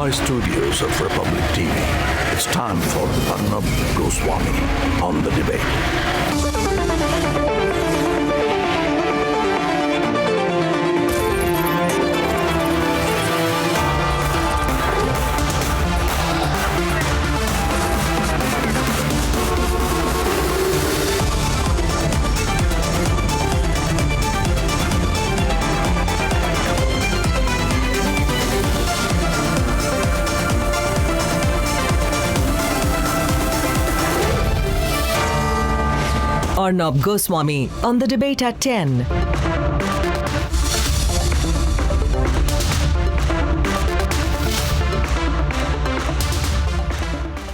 Mumbai studios of Republic TV, it's time for Arnab Goswami on the debate. Arnab Goswami on the debate at 10.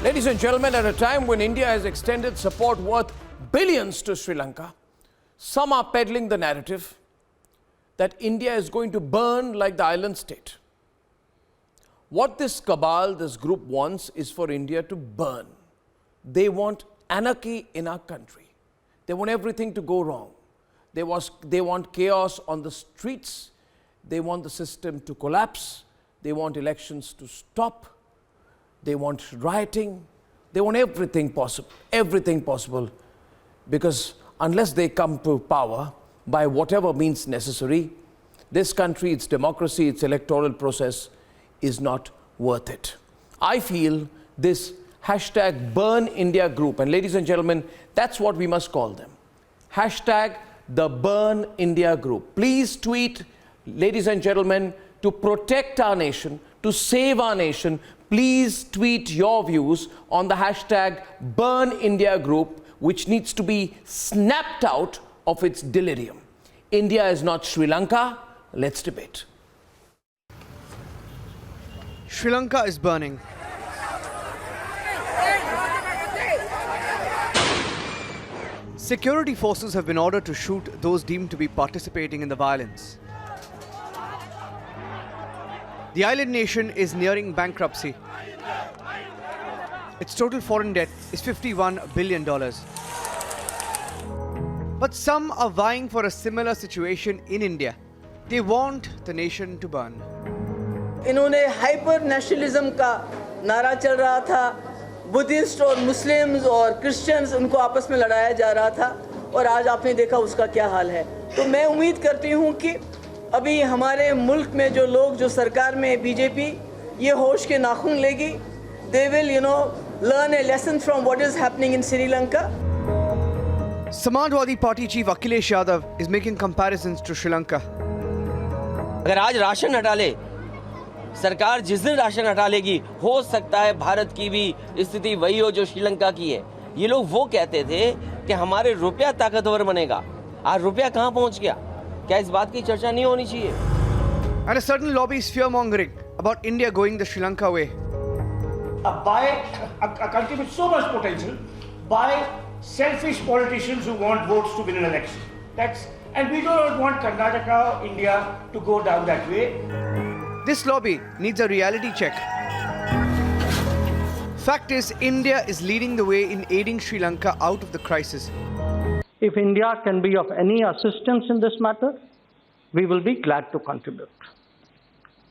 Ladies and gentlemen, at a time when India has extended support worth billions to Sri Lanka, some are peddling the narrative that India is going to burn like the island state. What this cabal, this group wants is for India to burn. They want anarchy in our country. They want everything to go wrong. They want chaos on the streets. They want the system to collapse. They want elections to stop. They want rioting. They want everything possible, because unless they come to power by whatever means necessary, this country, its democracy, its electoral process is not worth it. I feel this hashtag Burn India group, and ladies and gentlemen, that's what we must call them. Hashtag the Burn India group. Please tweet, ladies and gentlemen, to protect our nation, to save our nation. Please tweet your views on the hashtag Burn India group, which needs to be snapped out of its delirium. India is not Sri Lanka. Let's debate. Sri Lanka is burning. Security forces have been ordered to shoot those deemed to be participating in the violence. The island nation is nearing bankruptcy. Its total foreign debt is $51 billion. But some are vying for a similar situation in India. They want the nation to burn. इन्होंने hyper nationalism का नारा चल रहा था, Buddhist और Muslims और Christians उनको आपस में लड़ाया जा रहा था, और आज आपने देखा उसका क्या हाल है। तो मैं उम्मीद करती हूँ कि अभी हमारे मुल्क में जो लोग, जो सरकार में बीजेपी, ये होश के नाखून लेगी. They will, learn a lesson from what is happening in Sri Lanka. Samajwadi Party chief Akhilesh Yadav is making comparisons to Sri Lanka. अगर आज राशन हटा ले सरकार, जिस दिन राशन हटा लेगी, हो सकता है भारत की भी स्थिति वही हो जो श्रीलंका की है. ये लोग वो कहते थे कि हमारे रुपया ताकतवर बनेगा. आज रुपया कहाँ पहुँच गया? क्या इस बात की चर्चा नहीं होनी चाहिए? And a certain lobby is fear-mongering about India going the Sri Lanka way. A country with so much potential by selfish politicians who want votes to win an election. And we do not want Karnataka, India to go down that way. This lobby needs a reality check. Fact is, India is leading the way in aiding Sri Lanka out of the crisis. If India can be of any assistance in this matter, we will be glad to contribute.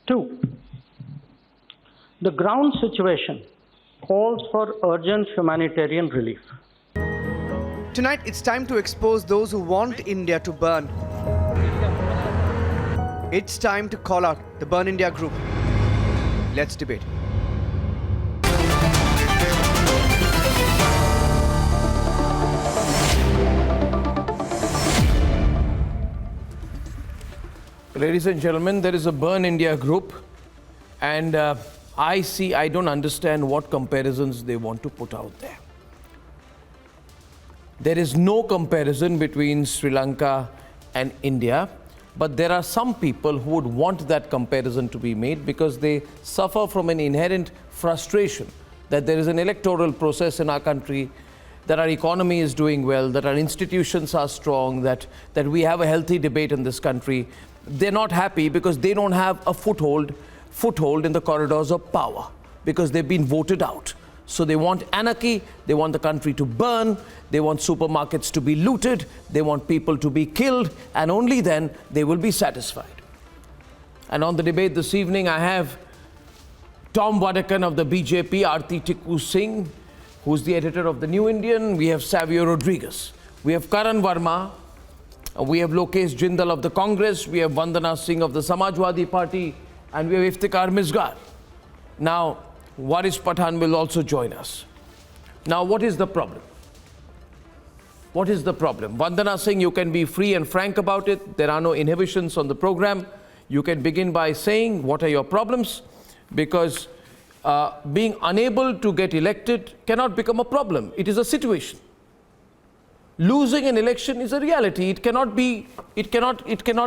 2, the ground situation calls for urgent humanitarian relief. Tonight, it's time to expose those who want India to burn. It's time to call out the Burn India group. Let's debate. Ladies and gentlemen, there is a Burn India group, and I don't understand what comparisons they want to put out there. There is no comparison between Sri Lanka and India, but there are some people who would want that comparison to be made because they suffer from an inherent frustration that there is an electoral process in our country, that our economy is doing well, that our institutions are strong, that we have a healthy debate in this country. They're not happy because they don't have a foothold in the corridors of power because they've been voted out. So they want anarchy, they want the country to burn, they want supermarkets to be looted, they want people to be killed, and only then they will be satisfied. And on the debate this evening, I have Tom Wadakan of the BJP, Aarti Tikku Singh, who's the editor of the New Indian. We have Savio Rodriguez. We have Karan Verma. We have Lokesh Jindal of the Congress. We have Vandana Singh of the Samajwadi Party. And we have Iftikhar Misgar. Now, Waris Pathan will also join us. Now, what is the problem? What is the problem? Vandana Singh, you can be free and frank about it. There are no inhibitions on the program. You can begin by saying what are your problems, because being unable to get elected cannot become a problem. It is a situation. Losing an election is a reality. It cannot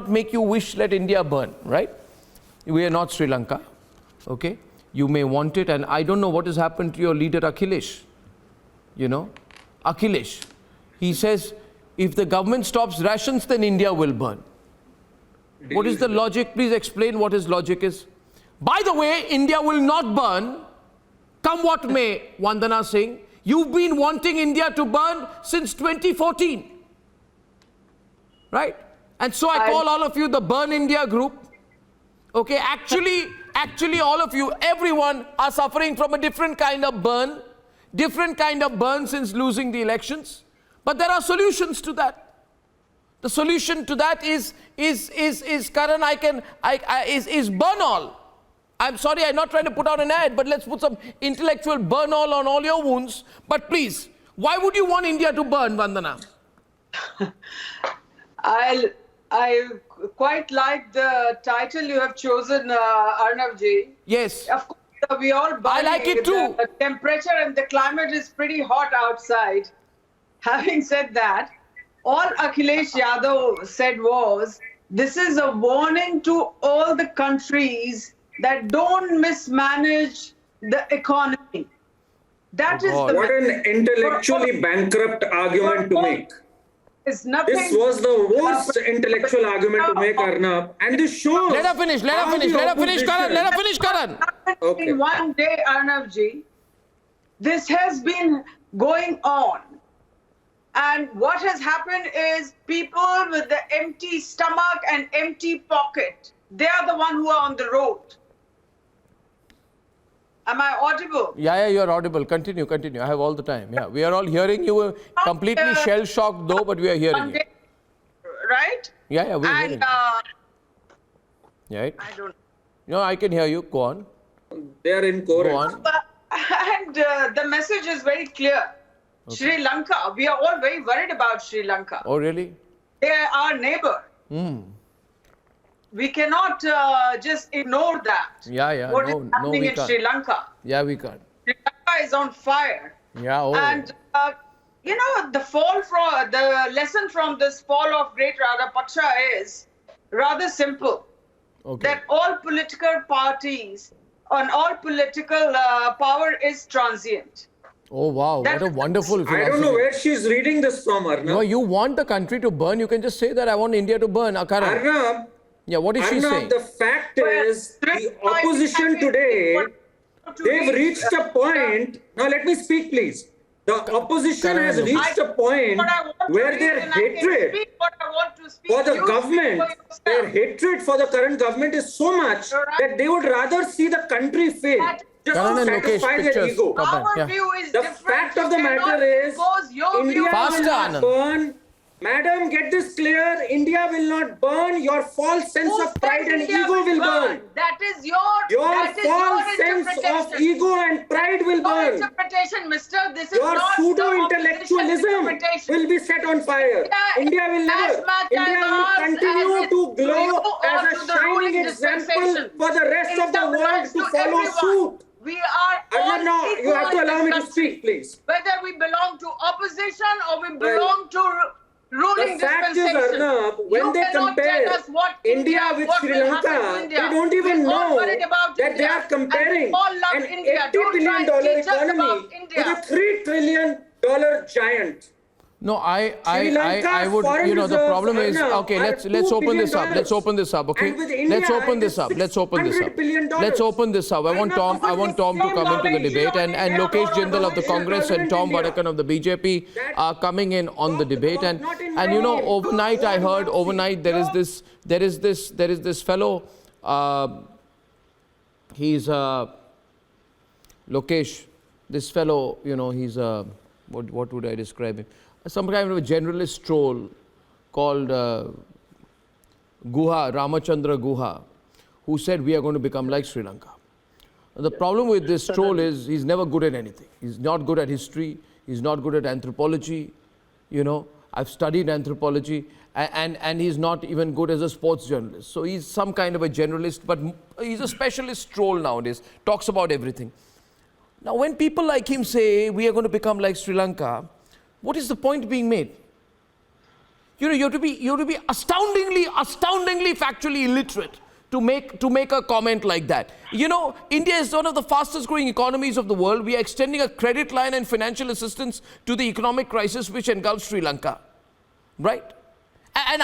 make you wish let India burn, right? We are not Sri Lanka, okay? You may want it, and I don't know what has happened to your leader Akhilesh. You know, Akhilesh, he says if the government stops rations, then India will burn. What is the logic? Please explain what his logic is. By the way, India will not burn, come what may, Vandana Singh. You've been wanting India to burn since 2014, right? And so I call all of you the Burn India group. Okay, actually all of you, everyone are suffering from a different kind of burn since losing the elections. But there are solutions to that. The solution to that is Karan, is burn all. I'm sorry, I'm not trying to put out an ad, but let's put some intellectual burn all on all your wounds. But please, why would you want India to burn, Vandana? I quite like the title you have chosen, Arnab ji. Yes. Of course, we all burning. I like it too. The temperature and the climate is pretty hot outside. Having said that, all Akhilesh Yadav said was, this is a warning to all the countries that don't mismanage the economy. That is the what an intellectually bankrupt argument to make. It's nothing. This was the worst intellectual argument to make, Arnab. And this shows. Let her finish, Karan. Okay. In one day, Arnab ji, this has been going on. And what has happened is people with the empty stomach and empty pocket, they are the one who are on the road. Am I audible? Yeah, you are audible. Continue. I have all the time. Yeah, we are all hearing you. Completely shell-shocked though, but we are hearing you. Right? Yeah, we are hearing you. Right? I don't know. No, I can hear you. Go on. They are in chorus. Go on. And the message is very clear. Okay. Sri Lanka, we are all very worried about Sri Lanka. Oh, really? They are our neighbor. We cannot just ignore that. Yeah. What is happening in Sri Lanka? Yeah, we can't. Sri Lanka is on fire. Yeah. And the lesson from this fall of great Rajapaksa is rather simple. Okay. That all political parties and all political power is transient. Oh, wow. What a wonderful philosophy. I don't know where she's reading this from, Arnab. No, you want the country to burn. You can just say that I want India to burn. Karan. Arnab. Yeah, what is she saying? The fact is, the opposition today, they've reached a point. Now, let me speak, please. The opposition has reached a point where their hatred for the government, their hatred for the current government is so much that they would rather see the country fail just to satisfy their ego. Our view is The different. fact of the matter is, India will not burn. Madam, get this clear. India will not burn. Your false sense of pride and ego will burn. That is your false sense of ego and pride will burn. Interpretation, mister. This is Your not pseudo-intellectualism will be set on fire. India will never. India will continue to glow as a shining example for the rest of the world to follow suit. We are all No, equal you have to in allow this me to country. speak, please. Whether we belong to opposition or we belong to ruling The fact is, dispensation. Arnab, when You they cannot compare tell us what India with what Sri will happen Lanka, to India. they don't even We're all know worried about that India. they are comparing And we all love an India. $80 Don't billion try and teach us economy about India. with a $3 trillion giant. No, I Lanka's would, foreign the reserves problem is, now okay, are let's $2 open this up. billion. Let's open this up, okay? And with India, Let's open it this is up. Let's open this up. $600 billion. Let's open this up. I want Tom to come into the debate, and Lokesh Jindal of the Congress and Tom Wadakan of the BJP are coming in on the debate. And overnight I heard, there is this fellow, he's Lokesh, this fellow, you know, he's a, what would I describe him? Some kind of a generalist troll called Guha, Ramachandra Guha, who said we are going to become like Sri Lanka. The problem with this troll is he's never good at anything. He's not good at history. He's not good at anthropology. You know, I've studied anthropology, and he's not even good as a sports journalist. So he's some kind of a generalist, but he's a specialist troll nowadays, talks about everything. Now, when people like him say we are going to become like Sri Lanka, what is the point being made? You know, you have to be astoundingly factually illiterate to make a comment like that. You know, India is one of the fastest growing economies of the world. We are extending a credit line and financial assistance to the economic crisis which engulfs Sri Lanka, right? And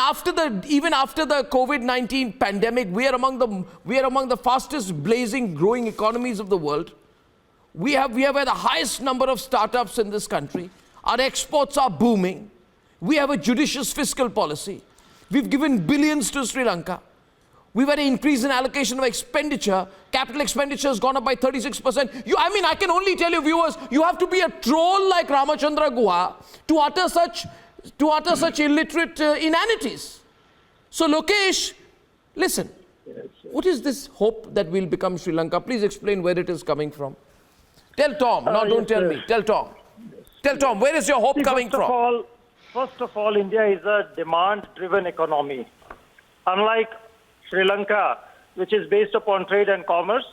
even after the COVID-19 pandemic, we are among the fastest blazing growing economies of the world. We have had the highest number of startups in this country. Our exports are booming. We have a judicious fiscal policy. We've given billions to Sri Lanka. We've had an increase in allocation of expenditure. Capital expenditure has gone up by 36%. I can only tell you, viewers, you have to be a troll like Ramachandra Guha to utter such illiterate inanities. So, Lokesh, listen, what is this hope that we'll become Sri Lanka? Please explain where it is coming from. Tell Tom, don't tell me. Tell Tom. Tell Tom, where is your hope coming from? First of all, India is a demand-driven economy. Unlike Sri Lanka, which is based upon trade and commerce,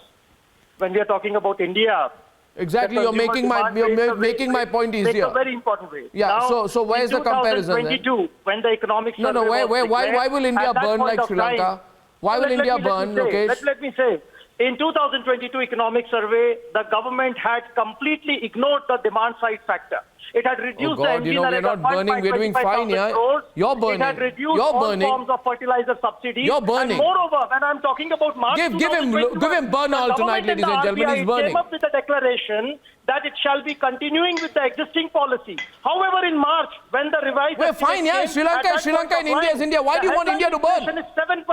when we are talking about India, exactly, you're making my point easier. It's a very important way. Yeah. Now, so where's the comparison? 2022, when the economic survey why will India burn like Sri Lanka? Why will India burn, Lokesh? Let me say. In 2022 economic survey, the government had completely ignored the demand side factor. It had reduced the MD we're not burning, we're doing fine, yeah. You're burning. It had reduced all forms of fertilizer subsidies. You're burning. And moreover, when I'm talking about March give him burn all tonight, ladies and gentlemen. He's burning. Came up with a declaration that it shall be continuing with the existing policy. However, in March, when the revised... We're fine, yeah. Sri Lanka and India is India. Why do you want India to burn? The inflation is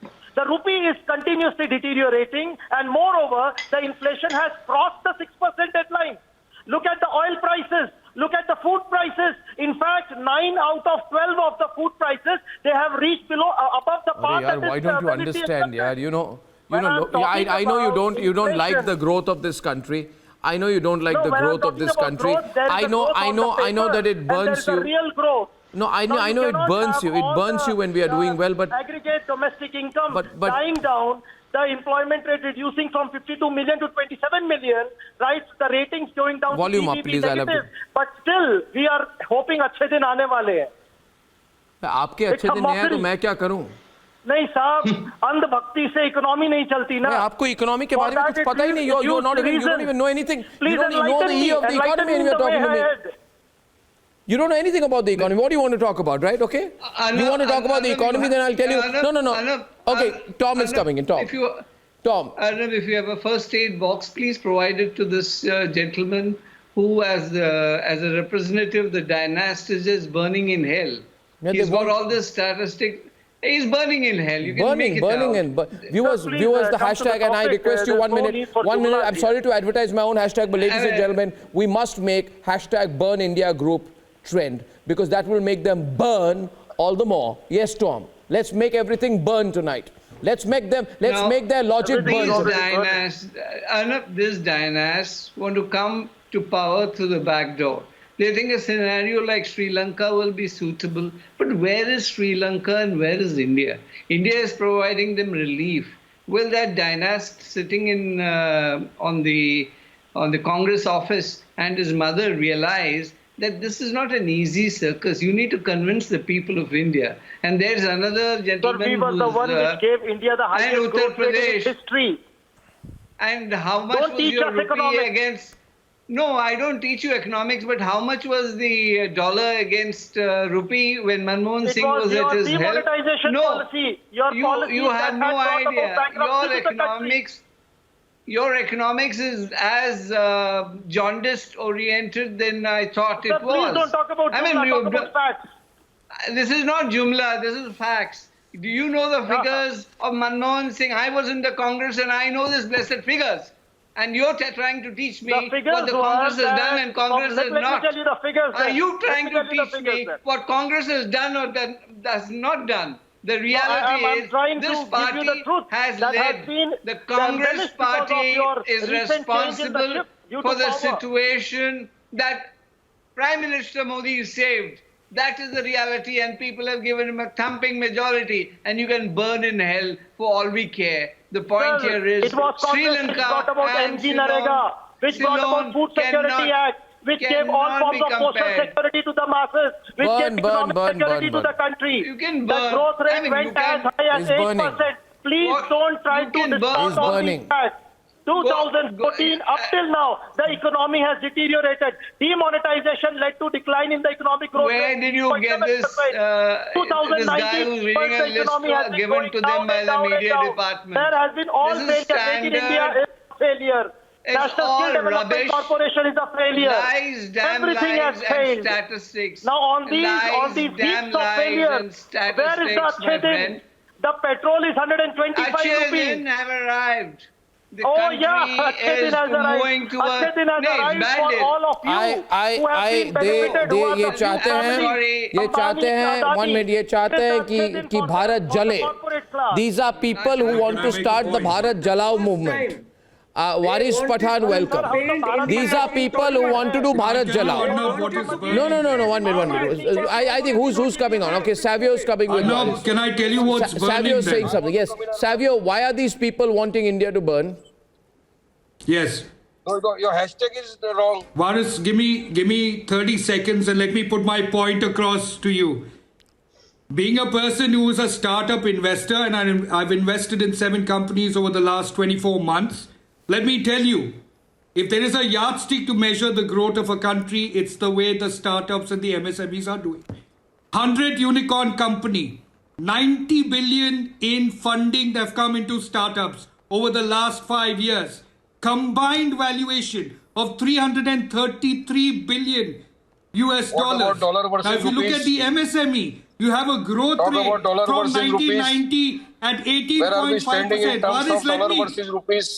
7%. The rupee is continuously deteriorating, and moreover, the inflation has crossed the 6% deadline. Look at the oil prices. Look at the food prices. In fact, 9 out of 12 of the food prices, they have reached above the path. Why don't you understand, yeah? I know you don't like the growth of this country. I know you don't like the growth of this country. I know that it burns you. Real growth. No, I know it burns you. It burns you when we are doing well, but aggregate domestic income dying down, the employment rate reducing from 52 million to 27 million, right? The ratings going down. Volume up, please. But still, we are hoping अच्छे दिन आने वाले हैं. आपके अच्छे दिन नहीं है तो मैं क्या करूं? नहीं साहब, अंधभक्ति से इकोनॉमी नहीं चलती ना. आपको इकोनॉमी के बारे में कुछ पता ही नहीं. You don't even know anything. You don't even know the E of the economy, and you're talking to me. You don't know anything about the economy. What do you want to talk about, right? Okay? You want to talk about the economy, then I'll tell you. No. Okay, Tom is coming in. Tom. Arnab, if you have a first aid box, please provide it to this gentleman who, as a representative of the dynasties, is burning in hell. Yeah, he's got all this statistic. He's burning in hell. You can make it out. Viewers, the hashtag, and I request you 1 minute. 1 minute. I'm sorry to advertise my own hashtag, but ladies and gentlemen, we must make hashtag Burn India Group trend, because that will make them burn all the more. Yes, Tom. Let's make everything burn tonight. Let's make their logic burn. These dynasts want to come to power through the back door. They think a scenario like Sri Lanka will be suitable. But where is Sri Lanka and where is India? India is providing them relief. Will that dynast sitting in on the Congress office and his mother realize that this is not an easy circus? You need to convince the people of India. And there's another gentleman we were the one which gave India the highest growth rate in history. And how much was your rupee against... No, I don't teach you economics, but how much was the dollar against rupee when Manmohan Singh was at his help? Policy. You have no idea. Your economics is as jaundiced oriented than I thought it was. Please don't talk about Jumla, talk about facts. This is not Jumla, this is facts. Do you know the figures of Manmohan Singh? I was in the Congress and I know these blessed figures. And you're trying to teach me The figures what the Congress has done and Congress has let not. me tell you the figures. Are then. you trying Let to me tell you the teach figures me then. what Congress has done or has not done? The reality I'm is trying this to party give you the truth has that led. has been The Congress embellished because of party your is recent change in the responsible ship due for to the power. situation that Prime Minister Modi is saved. That is the reality, and people have given him a thumping majority, and you can burn in hell for all we care. The point Sir, here is it was Sri Congress Lanka which brought about and MG Ceylon, Narega, which brought about Food Security Act, which gave all cannot forms be of social compared. security to the masses, which gave economic security to the country. You can The burn. growth rate I mean, went you can- as high as It's burning. 8%. Please What? don't try You to can burn. distort It's all burning. these facts. 2014 up till now, the economy has deteriorated. Demonetization led to decline in the economic growth. Where did you get this guy 2019, who's reading a the economy has list been given going to down them by and the down and media down. department? There has been all This is failure. Make in India standard. is a failure. It's National all Skill Development rubbish. Corporation is a failure. Lies, damn Everything lies, has failed. and statistics. Now on these Lies, heaps damn of lies failure, and where is statistics, the my Achhe friend. Din? The petrol is 125 Achhe rupees. Din have arrived. The Oh country yeah, Achhe Din is has arrived. moving to Achhe Din has no, it's arrived bad for day. all of you who have been benefited, who are ये the चाहते few हैं families, ये चाहते Ambani, हैं Adani. 1 minute ये चाहते हैं कि भारत जले. These are people who want to start the Bharat Jalao movement. Waris Pathan, welcome. These are people who want to do Bharat Jalao. No. 1 minute. I think who's coming on? Okay, Savio's coming with Waris. Can I tell you what's burning Savio's saying then? something. Yes, Savio, why are these people wanting India to burn? Yes. Your hashtag is wrong. Varis, give me 30 seconds and let me put my point across to you. Being a person who is a startup investor, and I've invested in 7 companies over the last 24 months, let me tell you, if there is a yardstick to measure the growth of a country, it's the way the startups and the MSMEs are doing. 100 unicorn company, 90 billion in funding that have come into startups over the last 5 years. Combined valuation of 333 billion US dollars. Now, if you look at the MSME, you have a growth rate from 1990 at 18.5%.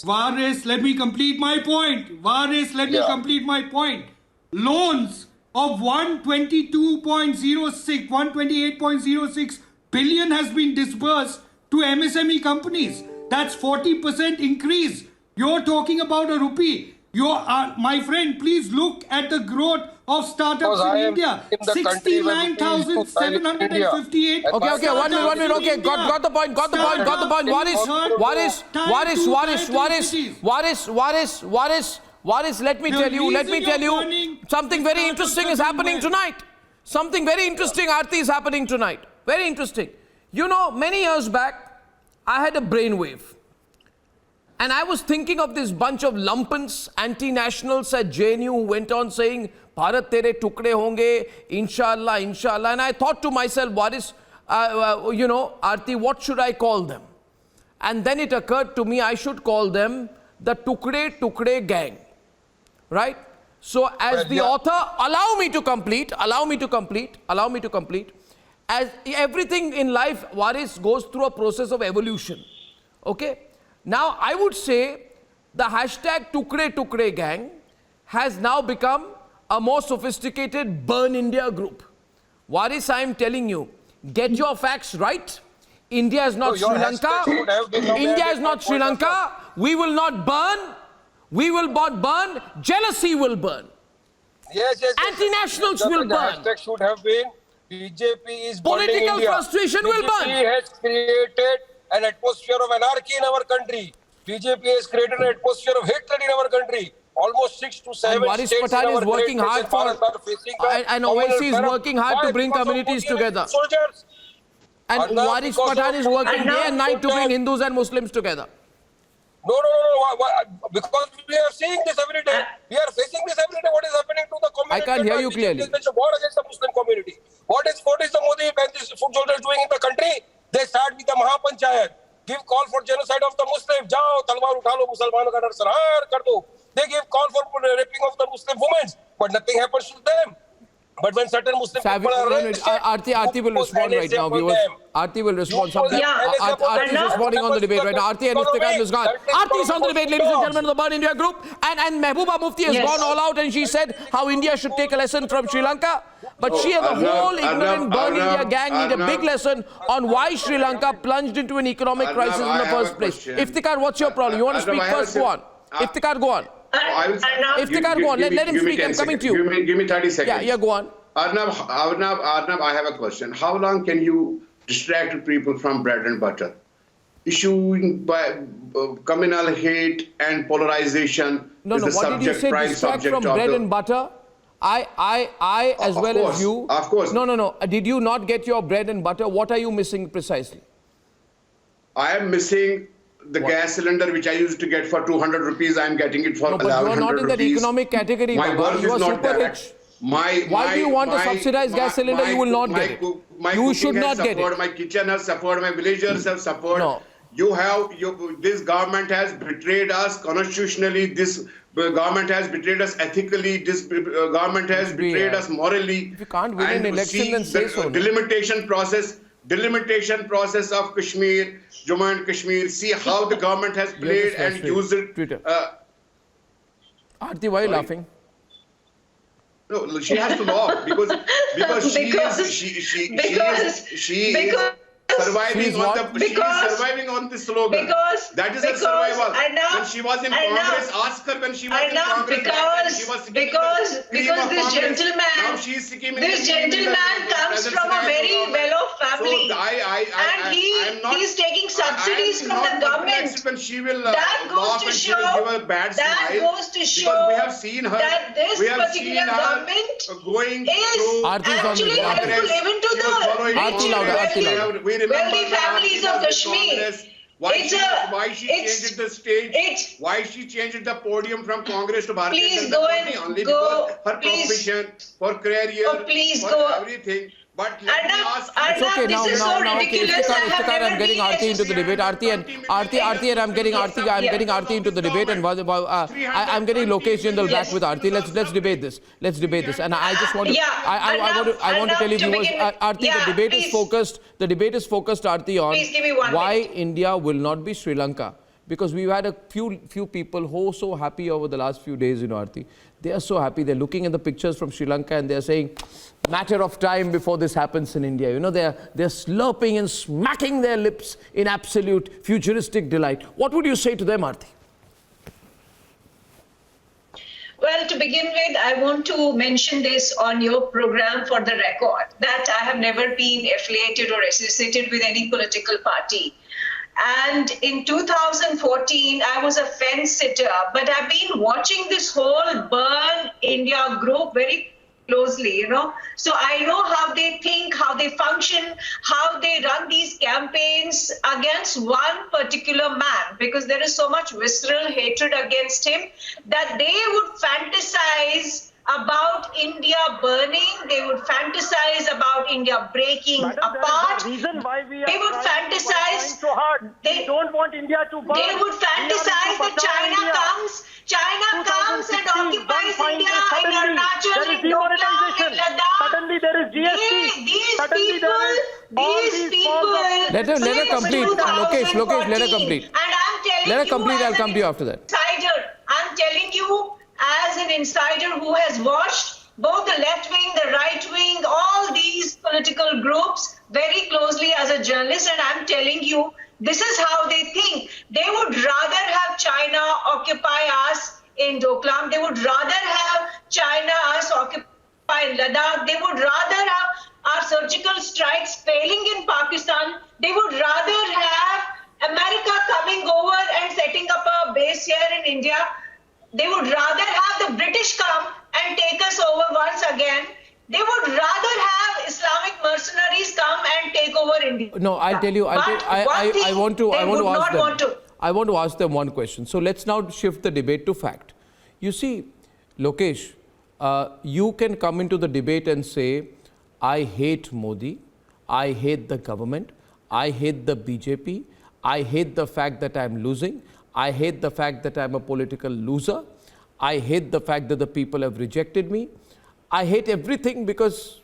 Varis, let me complete my point. Complete my point. Loans of 128.06 billion has been disbursed to MSME companies. That's 40% increase. You're talking about a rupee. My friend, please look at the growth of startups in India. 69,758. Okay, 1 minute. Okay, got the point. Waris, let me tell you, something very interesting is happening tonight. Something very interesting, Aarti, is happening tonight. Very interesting. You know, many years back, I had a brainwave. And I was thinking of this bunch of lumpens, anti-nationals at JNU who went on saying, Bharat tere tukde honge, inshallah. And I thought to myself, Waris, Aarti, what should I call them? And then it occurred to me, I should call them the Tukde gang. Right? So as the author, allow me to complete. As everything in life, Waris, goes through a process of evolution. Okay? Now, I would say the hashtag Tukde gang has now become a more sophisticated Burn India group. Waris, I am telling you, get your facts right. India is not Sri Lanka. India is not Sri Lanka. We will not burn. We will not burn. Jealousy will burn. Yes. Anti-nationals will burn. The hashtag should have been BJP is burning Political India. frustration will burn. BJP has created an atmosphere of anarchy in our country. BJP has created an atmosphere of hatred in our country. Almost 6 to 7 Waris states Pathan in our is working great hard nation Bharat are facing and OIC is working hard to bring Because of communities Modi and together. Soldiers. And Arnab, Waris because Pathan of is working Arnab, day and night to bring Hindus and Muslims together. No. Because we are seeing this every day. We are facing this every day. What is happening to the community? I can't hear you clearly. It's a war against the Muslim community. What is the Modi and these foot soldiers doing in the country? They start with the Mahapanchayat. Give call for genocide of the Muslims. Jao, talwar utha lo, Muslimanon ka narsar kar do. They give call for raping of the Muslim women, but nothing happens to them. But when certain Muslim people are Aarti will respond right now, viewers. Aarti will respond. Aarti is responding on the debate right now. Aarti and Iftikhar Muskan. Aarti is on the debate, ladies and gentlemen of the Burn India group. And Mehbooba Mufti has gone all out and she said how India should take a lesson from Sri Lanka. But she and the whole ignorant Burn India gang need a big lesson on why Sri Lanka plunged into an economic crisis in the first place. Iftikhar, what's your problem? You want to speak first? Go on. Iftikhar, go on. Iftikhar, go on. Let him speak. I'm coming to you. Give me 30 seconds. Yeah, go on. Arnab, I have a question. How long can you distract people from bread and butter? Issuing by communal hate and polarization is the subject, what did you say? Distract from bread and butter? I as well as you. Of course. No. Did you not get your bread and butter? What are you missing precisely? I am missing the gas cylinder which I used to get for 200 rupees. I am getting it for 1100 rupees. But you are not in that economic category, Baba. You are super rich. Why do you want a subsidized gas cylinder? You will not get it. You should not get it. My kitchen has suffered. My villagers have suffered. No. This government has betrayed us constitutionally. This government has betrayed us ethically. This government has betrayed us morally. If you can't win an election, then say so. Delimitation process of Kashmir, Jammu and Kashmir. See how the government has played and used it. Aarti, why are you laughing? No, she has to laugh because she is surviving on the slogan. That is her survival. When she was in Congress, ask her when she was in Congress. Because this gentleman comes from a very well-off family, and he's taking subsidies from the government. That goes to show we have seen her that this particular government is actually helpful even to the wealthy families of Kashmir. Why she changed the stage? Why she changed the podium from Congress to Bharatiya Janata Party? Only because her profession, for career, for everything. But let me ask you. It's okay. Now, Iftikhar, I'm getting Aarti into the debate. Aarti and I'm getting Aarti into the debate, and I'm getting Lokesh Jindal back with Aarti. Let's debate this. And I just want to, I want to tell you viewers, Aarti, the debate is focused. The debate is focused, Aarti, on why India will not be Sri Lanka. Because we've had a few people who are so happy over the last few days, Aarti. They are so happy. They're looking at the pictures from Sri Lanka and they're saying, matter of time before this happens in India. They're slurping and smacking their lips in absolute futuristic delight. What would you say to them, Aarti? Well, to begin with, I want to mention this on your program for the record, that I have never been affiliated or associated with any political party. And in 2014, I was a fence sitter, but I've been watching this whole Burn India group very closely, So I know how they think, how they function, how they run these campaigns against one particular man, because there is so much visceral hatred against him that they would fantasize about India burning, they would fantasize about India breaking apart. The reason why we are they would fantasize so hard. They don't want India to burn. They would fantasize that China comes and occupies India in Arunachal, in Doklam, in Ladakh. Suddenly there is GST. These people. Let her complete. Lokesh, let her complete. And I'm telling let her complete. I'll come to you after that. I'm telling you, as an insider who has watched both the left wing, the right wing, all these political groups very closely as a journalist, and I'm telling you, this is how they think. They would rather have China occupy us in Doklam. They would rather have China us occupy Ladakh. They would rather have our surgical strikes failing in Pakistan. They would rather have America coming over and setting up a base here in India. They would rather have the British come and take us over once again. They would rather have Islamic mercenaries come and take over India. No, I'll tell you. I want to ask them one question. So let's now shift the debate to fact. You see, Lokesh, you can come into the debate and say, I hate Modi, I hate the government, I hate the BJP, I hate the fact that I'm losing, I hate the fact that I'm a political loser, I hate the fact that the people have rejected me, I hate everything because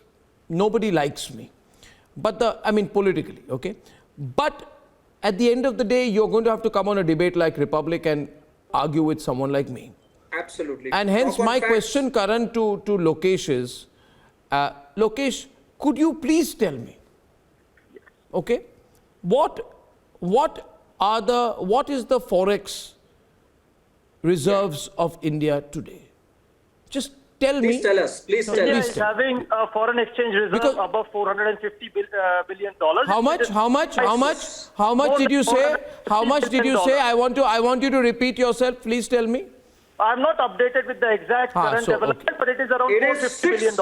nobody likes me. But politically, okay? But at the end of the day, you're going to have to come on a debate like Republic and argue with someone like me. Absolutely. And hence my question, Karan, to Lokesh is, Lokesh, could you please tell me, okay, what is the forex reserves of India today? Just tell me. Please tell us. Please tell India us. is having a foreign exchange reserve above $450 billion. How much did you say? How much did you say? I want you to repeat yourself. Please tell me. I'm not updated with the exact current development, but it is around $450 billion.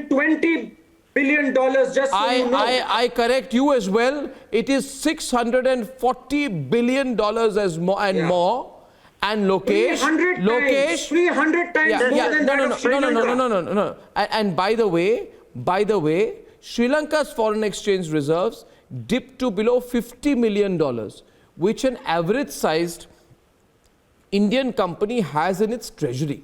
$620 billion, just so you know. I correct you as well. It is $640 billion more. And Lokesh, 300 times more than that of Sri Lanka. No. And by the way, Sri Lanka's foreign exchange reserves dipped to below $50 million, which an average-sized Indian company has in its treasury.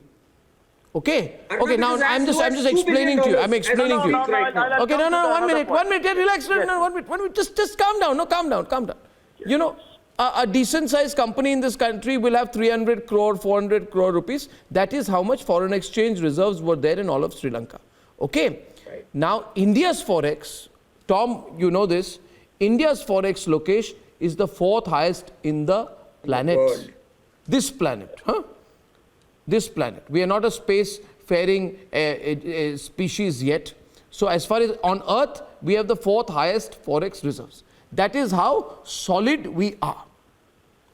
Okay. Okay. Now I'm just explaining to you. I'm explaining to you. Okay. No. 1 minute. 1 minute. Yeah, relax. No. 1 minute. 1 minute. Just calm down. No, calm down. You know, a decent-sized company in this country will have 300 crore, 400 crore rupees. That is how much foreign exchange reserves were there in all of Sri Lanka. Okay. Right. Now India's forex, Tom, you know this. India's forex, Lokesh, is the 4th highest in the planet. This planet, This planet. We are not a space-faring species yet. So as far as on Earth, we have the 4th highest forex reserves. That is how solid we are.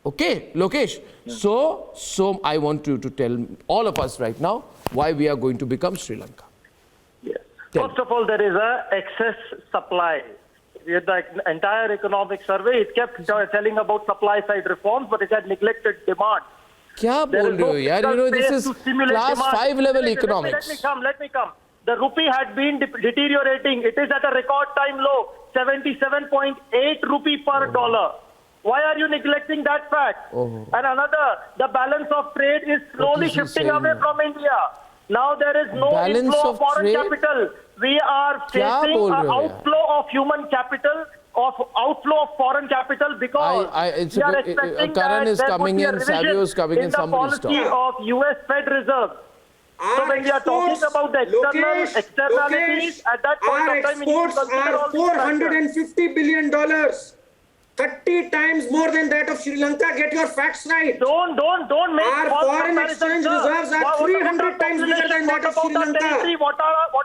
Okay, Lokesh. Yeah. So I want you to tell all of us right now why we are going to become Sri Lanka. Yes. First of all, there is a excess supply. The entire economic survey, it kept telling about supply side reforms, but it had neglected demand. Kya bol rahe ho yaar? You know, this is class 5 level economics. Let me come. The rupee had been deteriorating. It is at a record time low, 77.8 rupee per dollar. Why are you neglecting that fact? And another, the balance of trade is slowly shifting away from India. Now there is no inflow of foreign capital. We are facing an outflow of human capital, outflow of foreign capital, because we are expecting Karan is there coming would be a in, Savio is coming in, the policy of US Fed Reserve. So when we are talking about the externalities, at that point of time, we need to consider all $450 billion. 30 times more than that of Sri Lanka. Get your facts right. Don't make our foreign exchange reserves are 300 times bigger than that of Sri Lanka.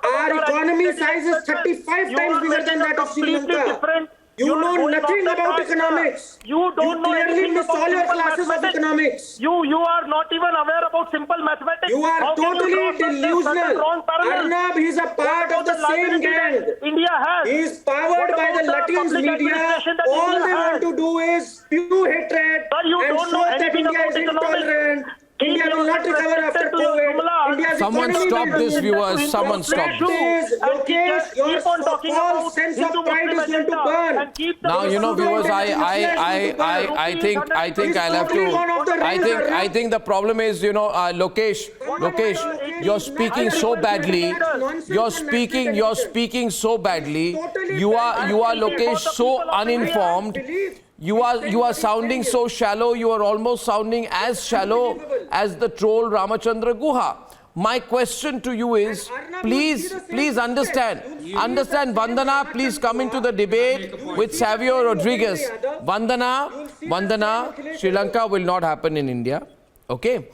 Our economy size is 35 times bigger than that of Sri Lanka. You know nothing about economics. You clearly missed all your classes of economics. You are not even aware about simple mathematics. You are totally delusional. Arnab, he is a part of the same gang. India has. He is powered by the Latins media. All they want to do is spew hatred and show that India is intolerant. India will not recover after COVID. Someone stop this, viewers. Someone stop this. Lokesh, your false sense of pride is going to burn. Now, you know, viewers, I think I'll have to. I think the problem is, you know, Lokesh, you're speaking so badly. You're speaking so badly. You are Lokesh so uninformed. You are sounding so shallow. You are almost sounding as shallow as the troll Ramachandra Guha. My question to you is, please understand. Vandana, please come into the debate with Savio Rodriguez. Vandana, Sri Lanka will not happen in India. Okay?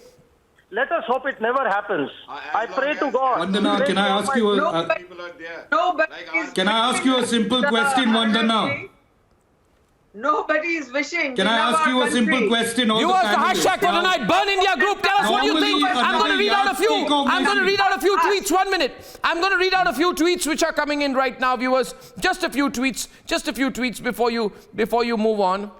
Let us hope it never happens. I pray to God. Vandana, can I ask you a simple question, Vandana? Nobody is wishing. Can I ask you a simple question? You are the hashtag for tonight. Burn India group. Tell us what you think. I'm going to read out a few tweets. 1 minute. I'm going to read out a few tweets which are coming in right now, viewers. Just a few tweets before you move on.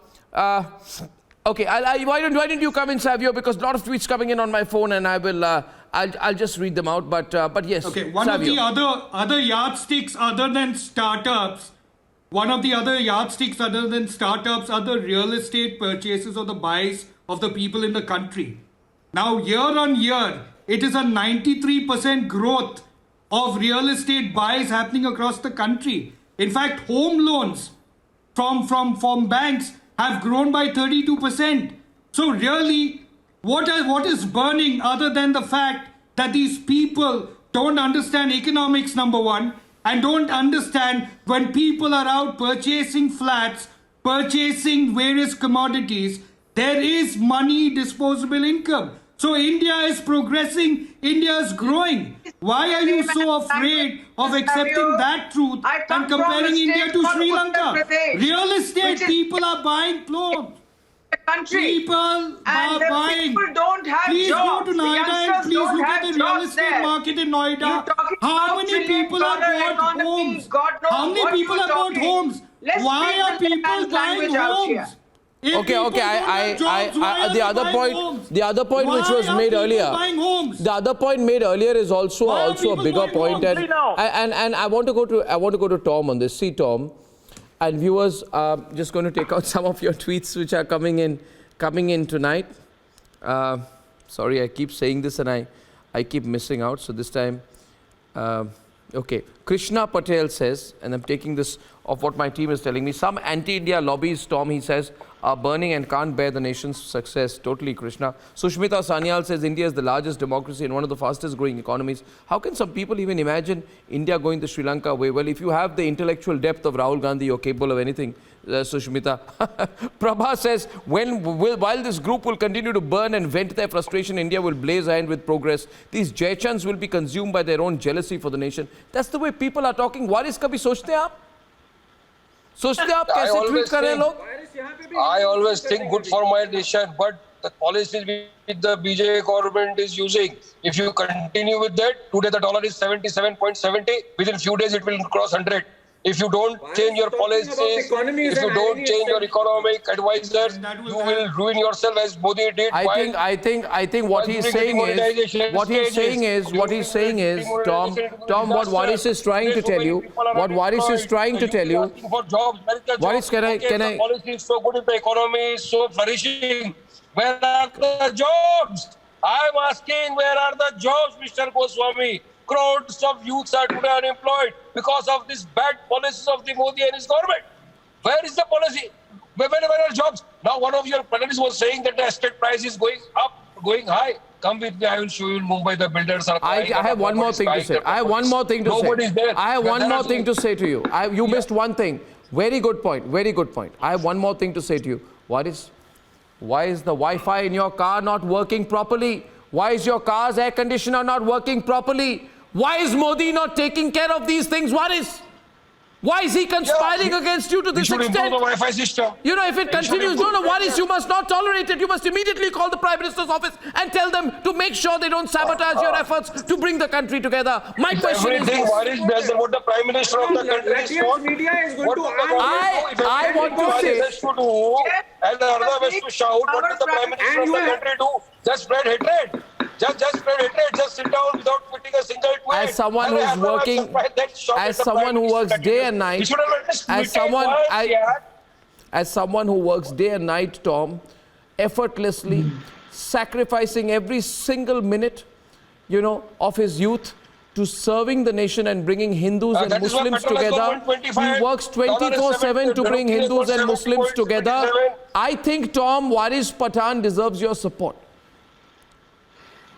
Okay. Why don't you come in, Savio? Because a lot of tweets coming in on my phone, and I'll just read them out. But yes. Okay. One Savio. of the other yardsticks other than startups. One of the other yardsticks other than startups are the real estate purchases or the buys of the people in the country. Now, year on year, it is a 93% growth of real estate buys happening across the country. In fact, home loans from banks have grown by 32%. So really, what is burning other than the fact that these people don't understand economics, number one, and don't understand when people are out purchasing flats, purchasing various commodities, there is money, disposable income. So India is progressing, India is growing. Why are you so afraid of accepting that truth and comparing India to Sri Lanka? Real estate, people are buying clothes. People are buying. Please go to Noida and please look at the real estate market in Noida. How many people have bought homes? How many people have bought homes? Why are people buying homes? Okay. The other point which was made earlier. The other point made earlier is also a bigger point, and I want to go to Tom on this. See, Tom, and viewers, just going to take out some of your tweets which are coming in tonight. Sorry, I keep saying this and I keep missing out. So this time, okay. Krishna Patel says, and I'm taking this of what my team is telling me, some anti-India lobbies, Tom, he says, are burning and can't bear the nation's success. Totally, Krishna. Sushmita Sanyal says India is the largest democracy and one of the fastest growing economies. How can some people even imagine India going the Sri Lanka way? Well, if you have the intellectual depth of Rahul Gandhi, you're capable of anything, Sushmita. Prabha says, while this group will continue to burn and vent their frustration, India will blaze ahead with progress. These Jaychans will be consumed by their own jealousy for the nation. That's the way people are talking. Waris kabhi sochte aap? Sochte aap kaise tweet kar rahe log? I always think good for my nation, but the policies which the BJP government is using, if you continue with that, today the dollar is 77.70, within few days it will cross 100. If you don't change your policies, if you don't change your economic advisors, you will ruin yourself as Modi did. I think what he's saying is, Tom, what Waris is trying to tell you, Waris, can I? The policy is so good in the economy, so flourishing. Where are the jobs? I am asking, where are the jobs, Mr. Goswami? Crores of youths are today unemployed because of this bad policies of the Modi and his government. Where is the policy? Where are jobs? Now one of your panelists was saying that the estate price is going up, going high. Come with me, I will show you in Mumbai the builders are I have one more thing to say. Nobody's there. I have one more thing to say to you. You missed one thing. Very good point. I have one more thing to say to you. Why is the Wi-Fi in your car not working properly? Why is your car's air conditioner not working properly? Why is Modi not taking care of these things? Why is he conspiring against you to this extent? Improve the Wi-Fi system. You know, if it continues, Waris, you must not tolerate it. You must immediately call the Prime Minister's office and tell them to make sure they don't sabotage your efforts to bring the country together. My question is this. Waris does what the Prime Minister of the country is for. Media is going to I want to say. And Arnab has to shout. What does the Prime Minister of the country do? Just spread hatred. Just spread hatred. Just sit down without putting a single tweet. As someone who's working, as someone who works day and night, as someone who works day and night, Tom, effortlessly, sacrificing every single minute, of his youth to serving the nation and bringing Hindus and Muslims together. He works 24/7 to bring Hindus and Muslims together. I think, Tom, Waris Pathan deserves your support.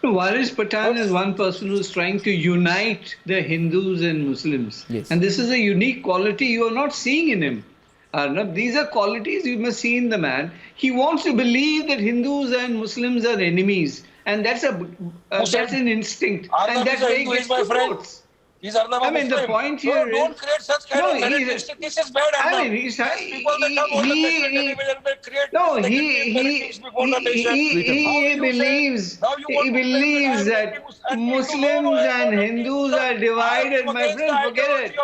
Waris Pathan is one person who's trying to unite the Hindus and Muslims. Yes. And this is a unique quality you are not seeing in him. Arnab, these are qualities you must see in the man. He wants to believe that Hindus and Muslims are enemies. And that's an instinct. Arnab and that's why he gets votes. He's Arnab. I mean, the point here is... Don't create such kind of narratives. This is bad, Arnab. I mean, he believes that Muslims and Hindus are divided. My friend, forget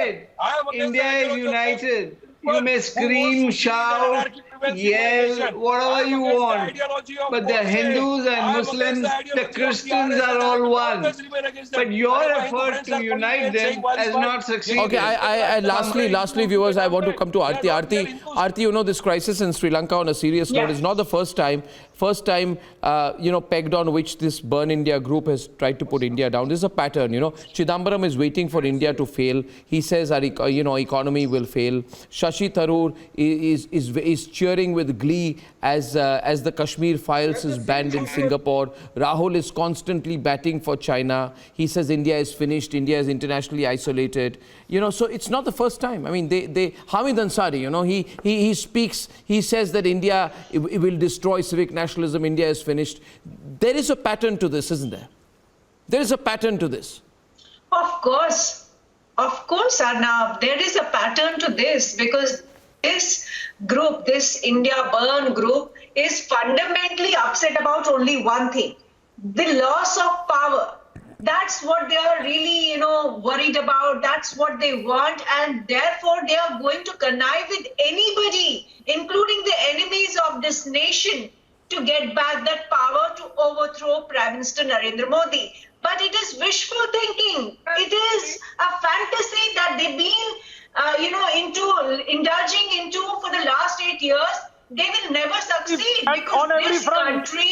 it. India is united. You may scream, shout, yell, whatever you want. But the Hindus and Muslims, the Christians are all one. But your effort to unite them has not succeeded. Okay, I lastly, viewers, I want to come to Aarti. Aarti, this crisis in Sri Lanka on a serious note is not the first time first time, pegged on which this Burn India group has tried to put India down. This is a pattern, Chidambaram is waiting for India to fail. He says our, economy will fail. Shashi Tharoor is cheering with glee as the Kashmir Files is banned in Singapore. Rahul is constantly batting for China. He says India is finished. India is internationally isolated. So it's not the first time. I mean, Hamid Ansari, he speaks, he says that India it will destroy civic nationalism, India is finished. There is a pattern to this, isn't there? There is a pattern to this. Of course, Arnab, there is a pattern to this, because this group, this India Burn group, is fundamentally upset about only one thing: the loss of power. That's what they are really, worried about. That's what they want. And therefore, they are going to connive with anybody, including the enemies of this nation, to get back that power to overthrow Prime Minister Narendra Modi. But it is wishful thinking. It is a fantasy that they've been, indulging into for the last 8 years. They will never succeed, because this country,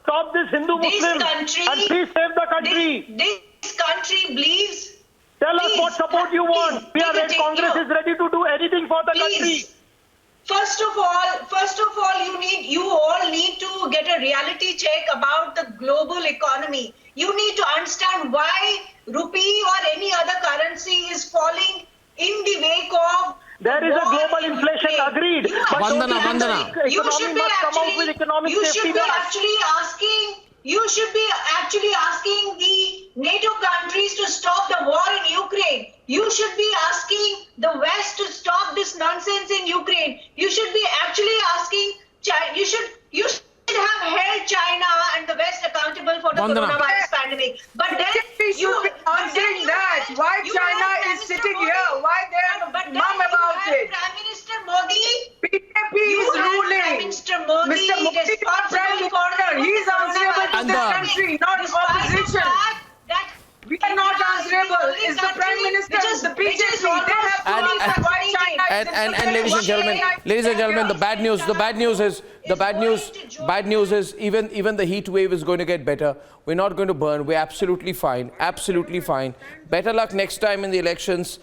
stop this Hindu-Muslim and please save the country. This country believes. Tell us what support you want. We are ready. Congress is ready to do anything for the country. First of all, you all need to get a reality check about the global economy. You need to understand why rupee or any other currency is falling in the wake of. There is a global inflation, agreed. Vandana. You should be actually asking the NATO countries to stop the war in Ukraine. You should be asking the West to stop this nonsense in Ukraine. You should be actually asking China. You should have held China and the West accountable for the coronavirus pandemic. But then you should be answering that. Why China is sitting here? Why they are mum about it? Prime Minister Modi. BJP is ruling. Mr. Modi is Prime Minister. He is answerable to the country, not opposition. We are not answerable. It's the Prime Minister, the BJP. They have to answer why China is and ladies and gentlemen, the bad news is even the heat wave is going to get better. We're not going to burn. We're absolutely fine. Absolutely fine. Better luck next time in the elections.